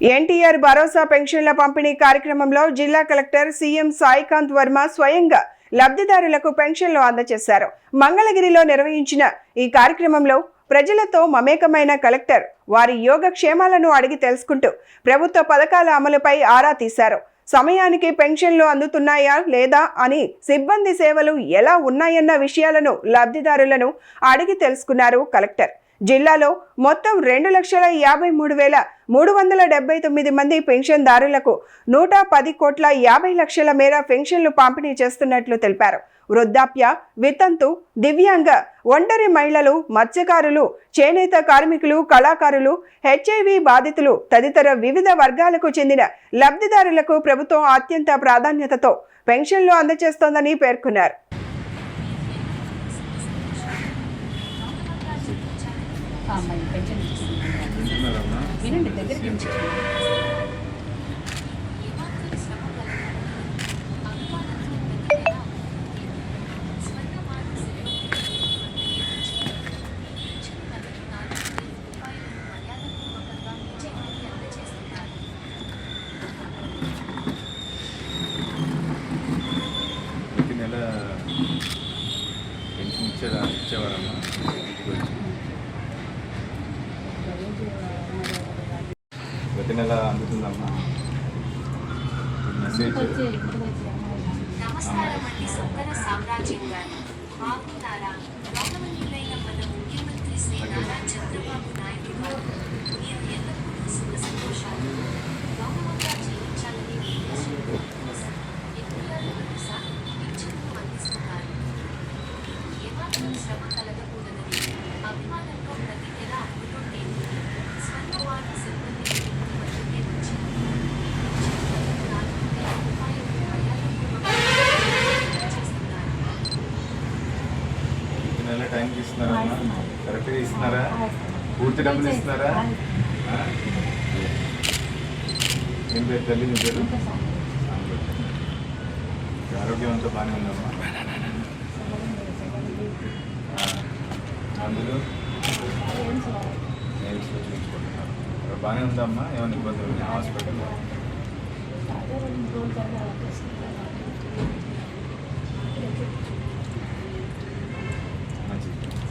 ఎన్టీఆర్ భరోసా పెన్షన్ల పంపిణీ కార్యక్రమంలో జిల్లా కలెక్టర్ సీఎం సాయికాంత్ వర్మ స్వయంగా లబ్ధిదారులకు పెన్షన్లు అందజేశారు. మంగళగిరిలో నిర్వహించిన ఈ కార్యక్రమంలో ప్రజలతో మమేకమైన కలెక్టర్ వారి యోగక్షేమాలను అడిగి తెలుసుకుంటూ ప్రభుత్వ పథకాల అమలుపై ఆరా తీశారు. సమయానికి పెన్షన్లు అందుతున్నాయా లేదా అని, సిబ్బంది సేవలు ఎలా ఉన్నాయన్న విషయాలను లబ్ధిదారులను అడిగి తెలుసుకున్నారు కలెక్టర్. జిల్లాలో మొత్తం 2,53,379 మంది పెన్షన్దారులకు 110,50,00,000 మేర పెన్షన్లు పంపిణీ చేస్తున్నట్లు తెలిపారు. వృద్ధాప్య, వితంతు, దివ్యాంగ, ఒంటరి మహిళలు, మత్స్యకారులు, చేనేత కార్మికులు, కళాకారులు, HIV బాధితులు తదితర వివిధ వర్గాలకు చెందిన లబ్ధిదారులకు ప్రభుత్వం అత్యంత ప్రాధాన్యతతో పెన్షన్లు అందజేస్తోందని పేర్కొన్నారు. ఇచ్చేవారమ్మా ప్రతి నెల అందుతుందమ్మా మెసేజ్. నమస్కారం అండి. సుందర సామ్రాజ్యం గారు బాగున్నారా? గౌరవనీయులైన మన ముఖ్యమంత్రి శ్రీ నారా చంద్రబాబు నాయుడు గారు మీరు ఎల్లప్పుడూ సుఖ సంతోషాలు గౌరవంగా జీవించాలని ఉద్దేశంతో ఎన్టీఆర్ భరోసా పింఛన్లు అందిస్తున్నారు. ఏమాత్రం శ్రమ కలగకూడదని అభిమానంతో ప్రతి నెల అందుతుంటే స్వర్ణవారి సిబ్బంది మధ్యకే వచ్చింది. నెల టైంకి ఇస్తున్నారమ్మా? కరెక్ట్గా ఇస్తున్నారా? పూర్తి డబ్బులు ఇస్తున్నారా? ఏం పేరు తల్లి? మీ పేరు? ఆరోగ్యం అంతా బాగానే ఉందమ్మా? మందులు నేర్చుకో చూపించుకుంటున్నారు. బాగానే ఉందమ్మా? ఏమైనా ఇబ్బందులు ఉన్నాయి హాస్పిటల్లో? మంచిది.